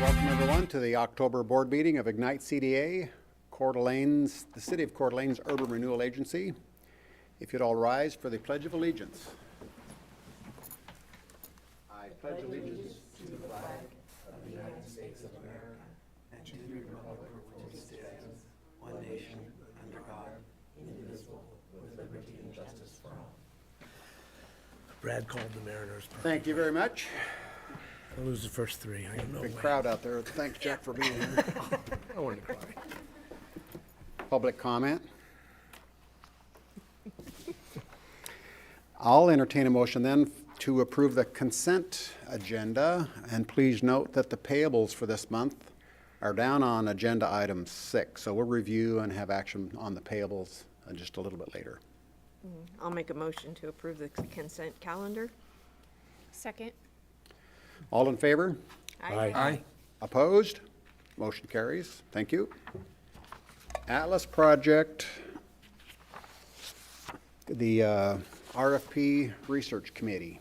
Welcome everyone to the October board meeting of Ignite CDA, Coeur d'Alene's, the City of Coeur d'Alene's Urban Renewal Agency. If you'd all rise for the Pledge of Allegiance. I pledge allegiance to the flag of the United States of America and to the republic for which it stands, one nation, under God, indivisible, with liberty and justice for all. Brad called the Mariners. Thank you very much. I'll lose the first three. I have no Big way. crowd out there. Thanks, Jack, for being here. I wanted to cry. Public comment. I'll entertain a motion then to approve the consent agenda, and please note that the payables for this month are down on agenda item 6, so we'll review and have action on the payables just a little bit later. I'll make a motion to approve the consent calendar. Second. All in favor? Aye. Opposed? Motion carries. Thank you. Atlas Project, the RFP Research Committee.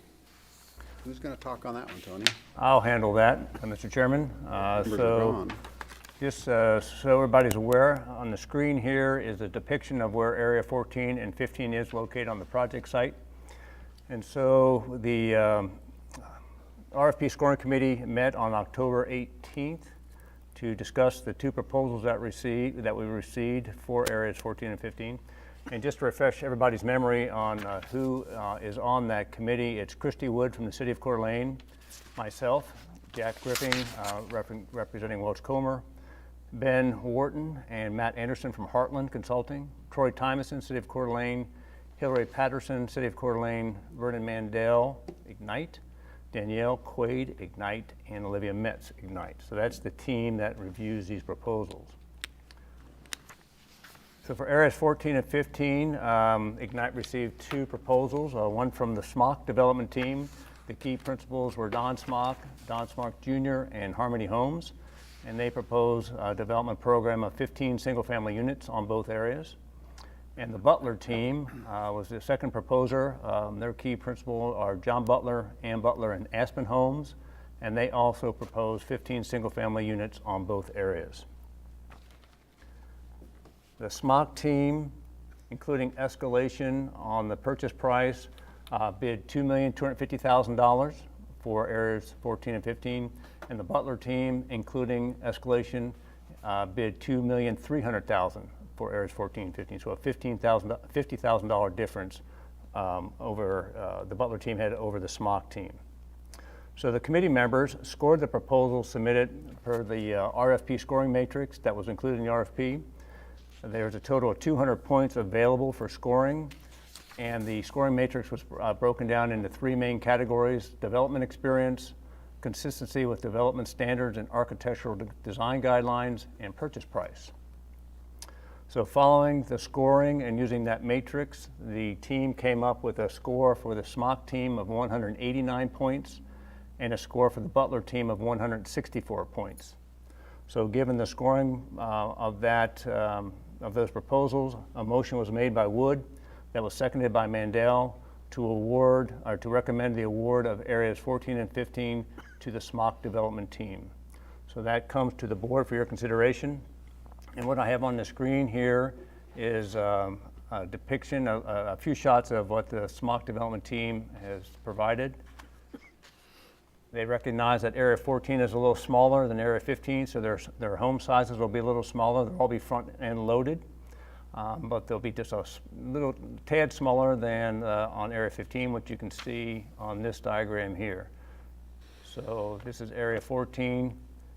Who's going to talk on that one, Tony? I'll handle that, Mr. Chairman. Numbers are So, gone. just so everybody's aware, on the screen here is a depiction of where Area 14 and 15 is located on the project site. And so the RFP Scoring Committee met on October 18th to discuss the two proposals that we received for areas 14 and 15. And just to refresh everybody's memory on who is on that committee, it's Christy Wood from the City of Coeur d'Alene, myself, Jack Griffing representing Welch Comer, Ben Wharton and Matt Anderson from Heartland Consulting, Troy Tymason, City of Coeur d'Alene, Hillary Patterson, City of Coeur d'Alene, Vernon Mandel, Ignite, Danielle Quaid, Ignite, and Olivia Metz, Ignite. So that's the team that reviews these proposals. So for areas 14 and 15, Ignite received two proposals, one from the SMOC development team. The key principals were Don Smock Jr., and Harmony Homes, and they propose a development program of 15 single-family units on both areas. And the Butler team was the second proposer. Their key principal are John Butler, Ann Butler, and Aspen Homes, and they also propose 15 single-family units on both areas. The SMOC team, including escalation on the purchase price, bid $2,250,000 for areas 14 and 15, and the Butler team, including escalation, bid $2,300,000 for areas 14 and 15, so a $50,000 difference over the Butler team had over the SMOC team. So the committee members scored the proposal submitted per the RFP scoring matrix that was included in the RFP. There's a total of 200 points available for scoring, and the scoring matrix was broken down into three main categories: development experience, consistency with development standards and architectural design guidelines, and purchase price. So following the scoring and using that matrix, the team came up with a score for the SMOC team of 189 points and a score for the Butler team of 164 points. So given the scoring of those proposals, a motion was made by Wood that was seconded by Mandel to recommend the award of areas 14 and 15 to the SMOC development team. So that comes to the board for your consideration. And what I have on the screen here is a depiction, a few shots of what the SMOC development team has provided. They recognize that Area 14 is a little smaller than Area 15, so their home sizes will be a little smaller. They'll all be front end loaded, but they'll be just a little tad smaller than on Area 15, which you can see on this diagram here. So this is Area 14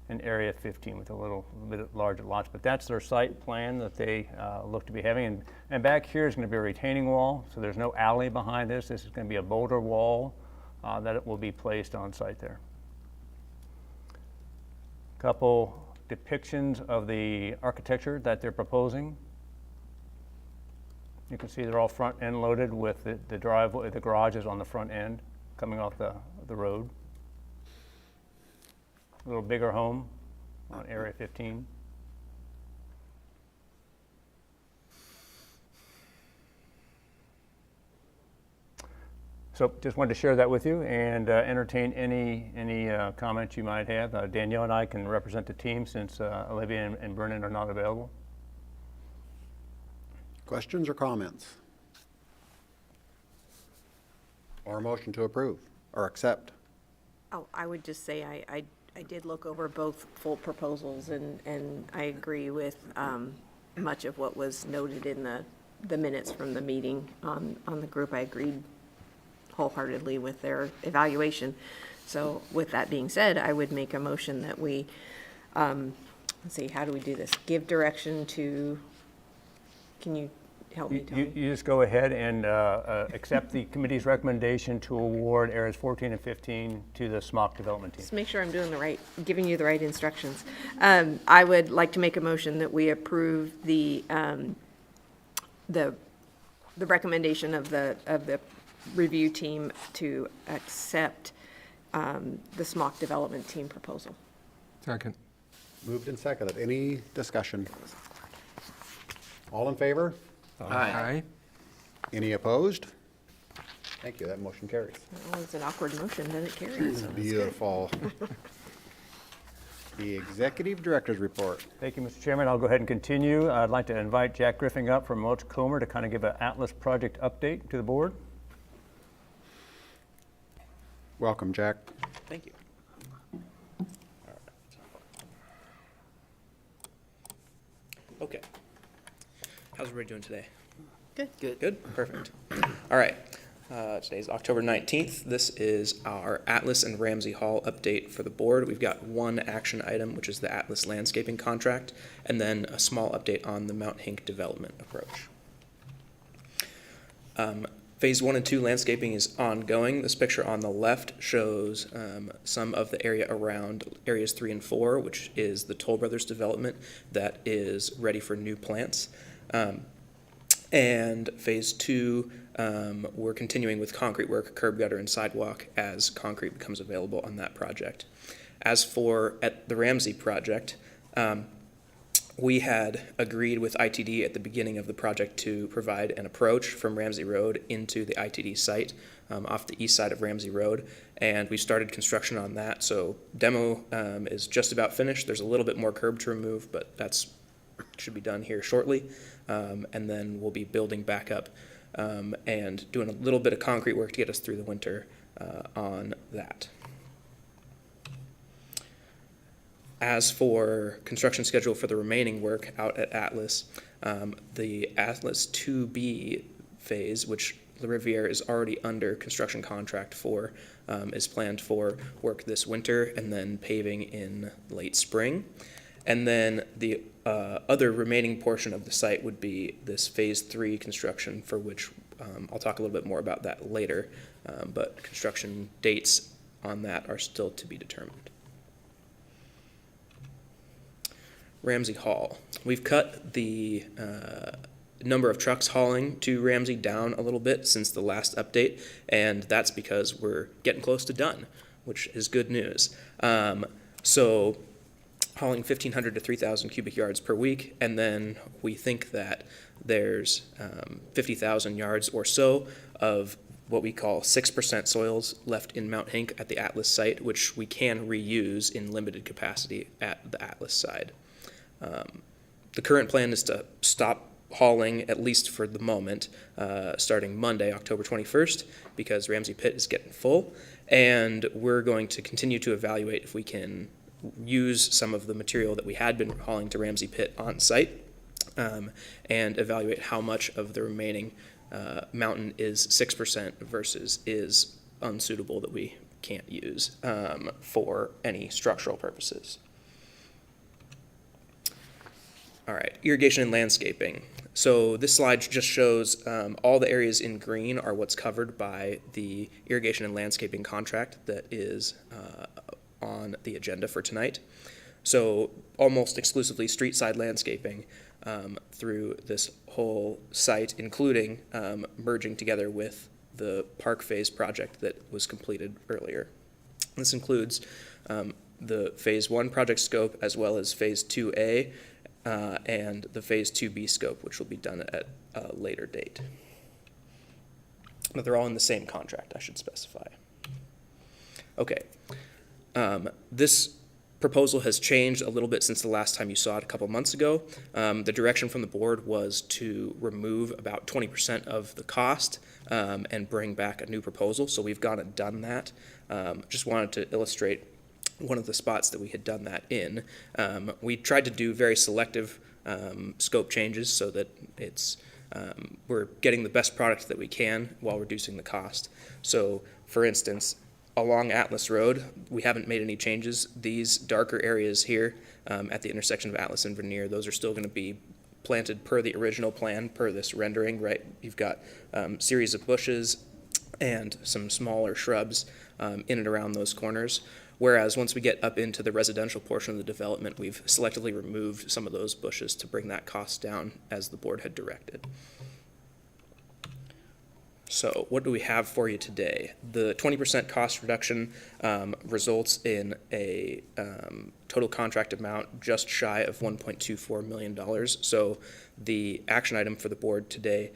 and Area 15 with a little bit larger lots, but that's their site plan that they look to be having. And back here is going to be a retaining wall, so there's no alley behind this. This is going to be a boulder wall that it will be placed on site there. Couple depictions of the architecture that they're proposing. You can see they're all front end loaded with the driveway, the garages on the front end coming off the road. A little bigger home on Area 15. So just wanted to share that with you and entertain any comments you might have. Danielle and I can represent the team since Olivia and Brennan are not available. Questions or comments? Or a motion to approve or accept? Oh, I would just say I did look over both full proposals, and I agree with much of what was noted in the minutes from the meeting on the group. I agreed wholeheartedly with their evaluation. So with that being said, I would make a motion that we, let's see, how do we do this? Give direction to, can you help me, Tony? You just go ahead and accept the committee's recommendation to award areas 14 and 15 to the SMOC development team. Just make sure I'm doing giving you the right instructions. I would like to make a motion that we approve the recommendation of the review team to accept the SMOC development team proposal. Second. Moved and seconded. Any discussion? All in favor? Aye. Any opposed? Thank you. That motion carries. Well, it's an awkward motion, then it carries. So that's good. Beautiful. The Executive Director's Report. Thank you, Mr. Chairman. I'll go ahead and continue. I'd like to invite Jack Griffin up from Mulch Comer to kind of give an Atlas project update to the board. Welcome, Jack. Thank you. Okay. How's everybody doing today? Good. Good. Good? Perfect. All right. Today's October 19th. This is our Atlas and Ramsey Hall update for the board. We've got one action item, which is the Atlas landscaping contract, and then a small update on the Mount Hink development approach. Phase 1 and 2 landscaping is ongoing. This picture on the left shows some of the area around areas 3 and 4, which is the Toll Brothers development that is ready for new plants. And phase 2, we're continuing with concrete work, curb gutter, and sidewalk as concrete becomes available on that project. As for at the Ramsey project, we had agreed with ITD at the beginning of the project to provide an approach from Ramsey Road into the ITD site off the east side of Ramsey Road, and we started construction on that. So demo is just about finished. There's a little bit more curb to remove, but that's should be done here shortly, and then we'll be building back up and doing a little bit of concrete work to get us through the winter on that. As for construction schedule for the remaining work out at Atlas, the Atlas 2B phase, which the Riviera is already under construction contract for, is planned for work this winter and then paving in late spring. And then the other remaining portion of the site would be this phase 3 construction, for which I'll talk a little bit more about that later, but construction dates on that are still to be determined. Ramsey Hall. We've cut the number of trucks hauling to Ramsey down a little bit since the last update, and that's because we're getting close to done, which is good news. So hauling 1,500 to 3,000 cubic yards per week, and then we think that there's 50,000 yards or so of what we call 6% soils left in Mount Hink at the Atlas site, which we can reuse in limited capacity at the Atlas side. The current plan is to stop hauling, at least for the moment, starting Monday, October 21st, because Ramsey Pit is getting full, and we're going to continue to evaluate if we can use some of the material that we had been hauling to Ramsey Pit on site, and evaluate how much of the remaining mountain is 6% versus is unsuitable that we can't use for any structural purposes. All right, irrigation and landscaping. So this slide just shows all the areas in green are what's covered by the irrigation and landscaping contract that is on the agenda for tonight. So almost exclusively street side landscaping through this whole site, including merging together with the park phase project that was completed earlier. This includes the phase 1 project scope as well as phase 2A and the phase 2B scope, which will be done at a later date. but they're all in the same contract, I should specify. Okay. This proposal has changed a little bit since the last time you saw it a couple months ago. The direction from the board was to remove about 20% of the cost and bring back a new proposal. So we've gone and done that. Just wanted to illustrate one of the spots that we had done that in. We tried to do very selective scope changes so that we're getting the best product that we can while reducing the cost. So, for instance, along Atlas Road, we haven't made any changes. These darker areas here at the intersection of Atlas and Vernier, those are still going to be planted per the original plan, per this rendering, right? You've got series of bushes and some smaller shrubs in and around those corners. Whereas once we get up into the residential portion of the development, we've selectively removed some of those bushes to bring that cost down as the board had directed. So what do we have for you today? The 20% cost reduction results in a total contract amount just shy of $1.24 million. So the action item for the board today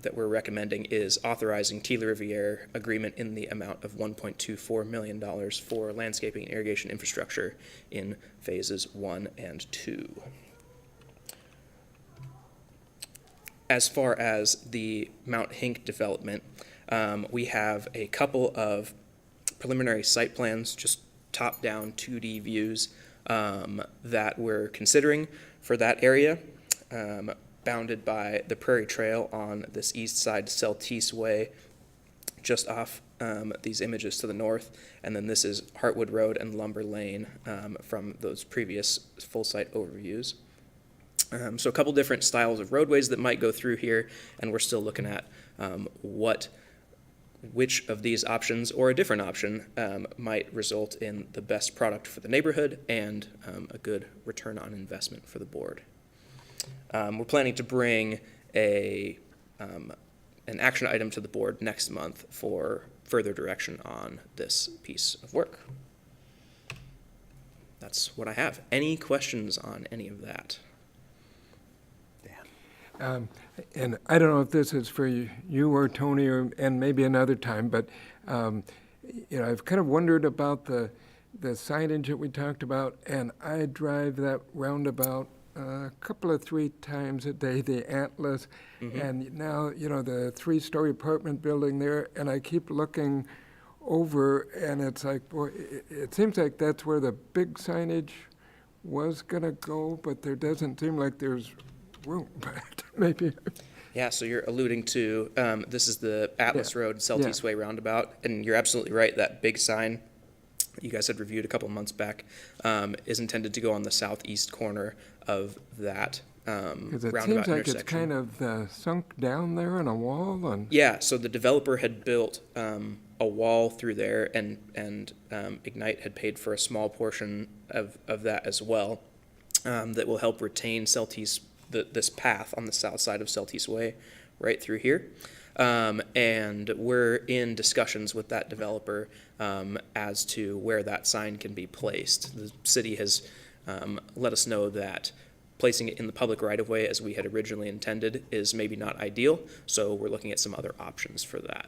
that we're recommending is authorizing Tila Riviere agreement in the amount of $1.24 million for landscaping and irrigation infrastructure in phases 1 and 2. As far as the Mount Hink development, we have a couple of preliminary site plans, just top-down 2D views that we're considering for that area, bounded by the Prairie Trail on this east side, Celtice Way, just off these images to the north, and then this is Hartwood Road and Lumber Lane from those previous full site overviews. So a couple different styles of roadways that might go through here, and we're still looking at which of these options or a different option might result in the best product for the neighborhood and a good return on investment for the board. We're planning to bring an action item to the board next month for further direction on this piece of work. That's what I have. Any questions on any of that? And I don't know if this is for you or Tony and maybe another time, but I've kind of wondered about the signage that we talked about, and I drive that roundabout a couple of 3 times a day, the Atlas, and now, the 3-story apartment building there, and I keep looking over, and it's like, boy, it seems like that's where the big signage was gonna go, but there doesn't seem like there's room, but maybe. Yeah, so you're alluding to, this is the Atlas Road, Celtice Way roundabout, and you're absolutely right, that big sign you guys had reviewed a couple months back is intended to go on the southeast corner of that Because it roundabout seems like intersection. it's kind of sunk down there in a wall, and Yeah, so the developer had built a wall through there, and Ignite had paid for a small portion of that as well that will help retain Celtice, this path on the south side of Celtice Way right through here. And we're in discussions with that developer as to where that sign can be placed. The city has let us know that placing it in the public right-of-way as we had originally intended is maybe not ideal, so we're looking at some other options for that.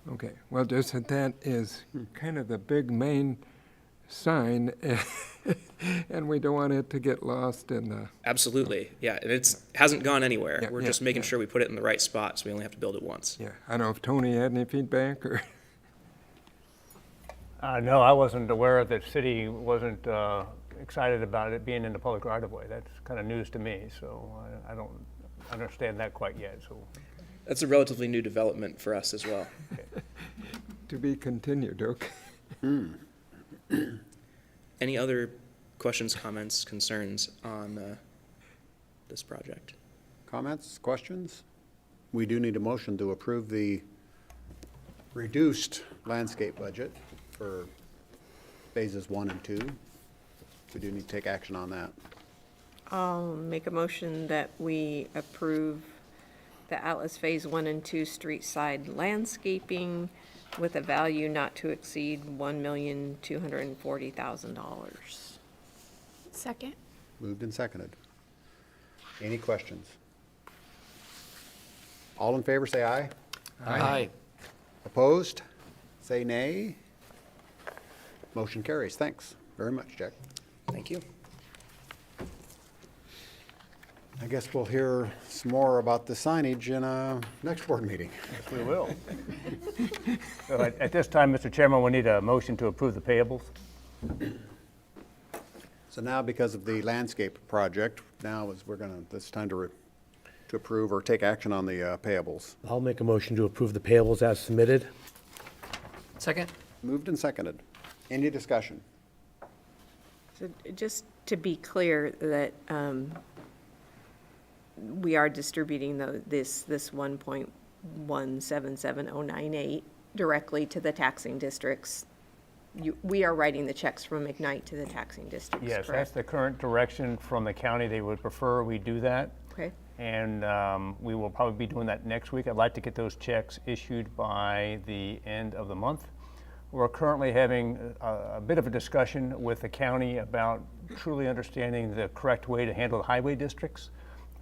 okay. Well, just that is kind of the big main sign, and we don't want it to get lost in the. Absolutely, yeah, and it hasn't gone anywhere. Yeah, We're yeah, just making yeah. sure we put it in the right spot, so we only have to build it once. Yeah, I don't know if Tony had any feedback or. No, I wasn't aware that the city wasn't excited about it being in the public right-of-way. That's kind of news to me, so I don't understand that quite yet, so. That's a relatively new development for us as well. To be continued, okay. Any other questions, comments, concerns on this project? Comments, questions? We do need a motion to approve the reduced landscape budget for phases 1 and 2. We do need to take action on that. I'll make a motion that we approve the Atlas Phase 1 and 2 street side landscaping with a value not to exceed $1,240,000. Second. Moved and seconded. Any questions? All in favor, say aye. Aye. Opposed? Say nay. Motion carries. Thanks very much, Jack. Thank you. I guess we'll hear some more about the signage in a next board meeting. Yes, we will. So at this time, Mr. Chairman, we need a motion to approve the payables. So now, because of the landscape project, it's time to approve or take action on the payables. I'll make a motion to approve the payables as submitted. Second? Moved and seconded. Any discussion? So just to be clear that we are distributing this 1.177098 directly to the taxing districts. We are writing the checks from Ignite to the taxing districts, Yes, that's correct? the current direction from the county. They would prefer we do that. Okay, And we will probably be doing that next week. I'd like to get those checks issued by the end of the month. We're currently having a bit of a discussion with the county about truly understanding the correct way to handle the highway districts.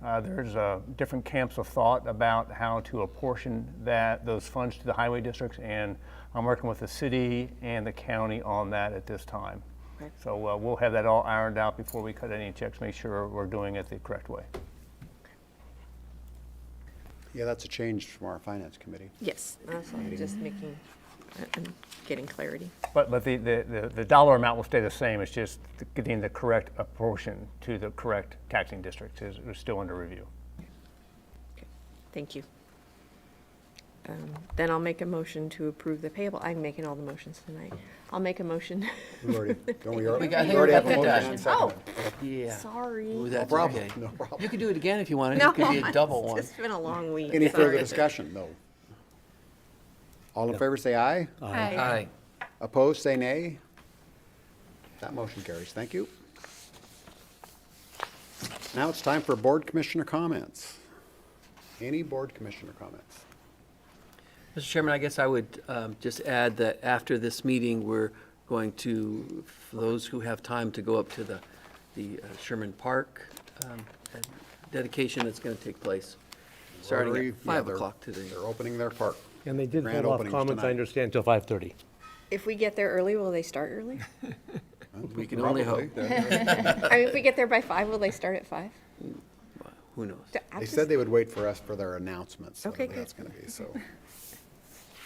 There's different camps of thought about how to apportion those funds to the highway districts, and I'm working with the city and the county on that at this time. Okay. So we'll have that all ironed out before we cut any checks, make sure we're doing it the correct way. Yeah, that's a change from our finance committee. yes, that's all, I'm just I'm getting clarity. But the dollar amount will stay the same, it's just getting the correct apportion to the correct taxing districts is still under review. Okay, thank you. Then I'll make a motion to approve the payable. I'm making all the motions tonight. I'll make a motion. We already got have a that motion done. and seconded. Yeah. Sorry. Ooh, No that's problem, okay. no problem. You could do it again if you wanted. No, It could be a double one. It's been a long week. Any further sorry. discussion? No. All in favor, say aye. Aye. Opposed, say nay. That motion carries. Thank you. Now it's time for board commissioner comments. Any board commissioner comments? Mr. Chairman, I guess I would just add that after this meeting, we're going to, for those who have time, to go up to the Sherman Park dedication that's going to take place, starting Rotary, at yeah, 5 they're- o'clock today. They're opening their park. And they did Grand hold off openings comments, I tonight. understand, until 5:30. If we get there early, will they start early? We can only hope. Probably. I mean, if we get there by 5, will they start at 5? Who knows? They said they would wait for us for their announcements. Okay, whatever that's good. going to be, so.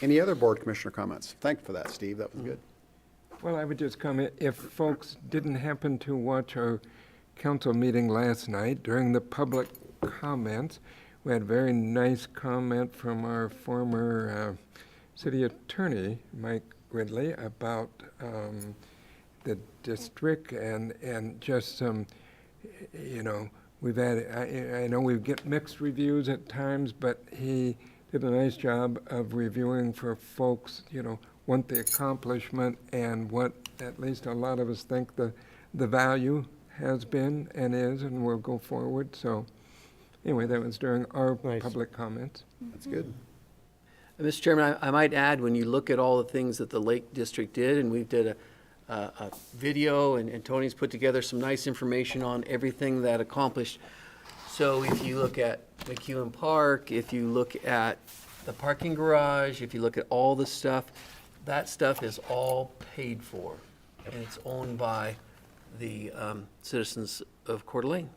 Any other board commissioner comments? Thanks for that, Steve. That was good. Well, I would just comment, if folks didn't happen to watch our council meeting last night, during the public comments, we had a very nice comment from our former city attorney, Mike Ridley, about the district and just some, we've had, I know we get mixed reviews at times, but he did a nice job of reviewing for folks, what the accomplishment and what at least a lot of us think the value has been and is and will go forward. So anyway, that was during our Nice. public comments. That's good. Mr. Chairman, I might add, when you look at all the things that the Lake District did, and we did a video, and Tony's put together some nice information on everything that accomplished. So if you look at McEwen Park, if you look at the parking garage, if you look at all the stuff, that stuff is all paid for, and it's owned by the citizens of Coeur d'Alene.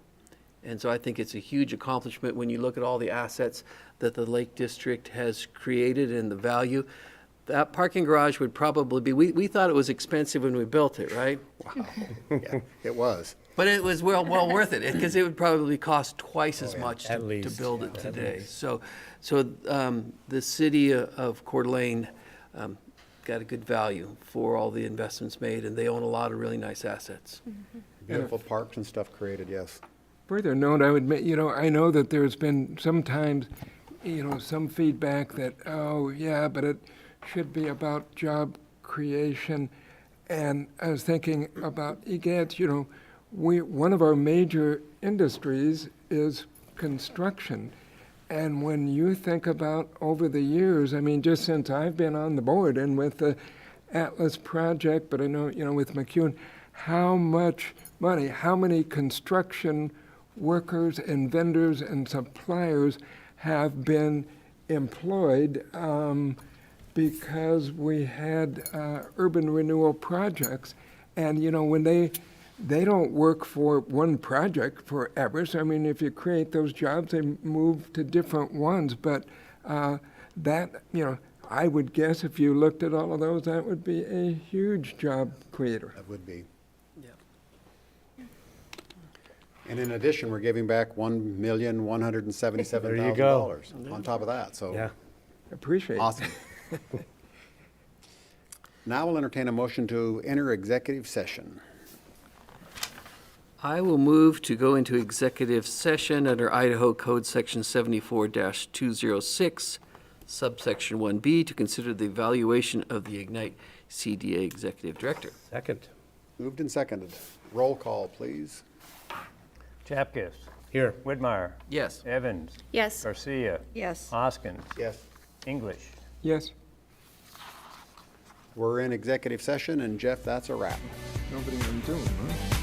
And so I think it's a huge accomplishment when you look at all the assets that the Lake District has created and the value. That parking garage would probably be, we thought it was expensive when we built it, right? Wow. Yeah, it was. But it was well worth it, because it would probably cost twice as much At to least, build it yeah, at today. So the city of Coeur d'Alene got a good value for all the investments made, and they own a lot of really nice assets. Beautiful parks and stuff created, yes. Further note, I would, I know that there's been sometimes, some feedback that, oh, yeah, but it should be about job creation. And I was thinking about iginte, one of our major industries is construction. And when you think about over the years, I mean, just since I've been on the board and with the Atlas project, but I know, with McEwen, how much money, how many construction workers and vendors and suppliers have been employed because we had urban renewal projects. And, you know, when they don't work for one project forever. So, I mean, if you create those jobs, they move to different ones. But that, you know, I would guess if you looked at all of those, that would be a huge job creator. That would be. Yeah. And in addition, we're giving back $1,177,000 go. on top of that, so. Yeah. Appreciate it. Awesome. Now we'll entertain a motion to enter executive session. I will move to go into executive session under Idaho Code Section 74-206, subsection 1B, to consider the evaluation of the Ignite CDA Executive Director. Second. Moved and seconded. Roll call, please. Chapkus. Here. Whitmire. Yes. Evans. Yes. Garcia. Yes. Hoskins. Yes. English. Yes, We're in executive session, and Jeff, that's a wrap. nobody on Zoom, huh?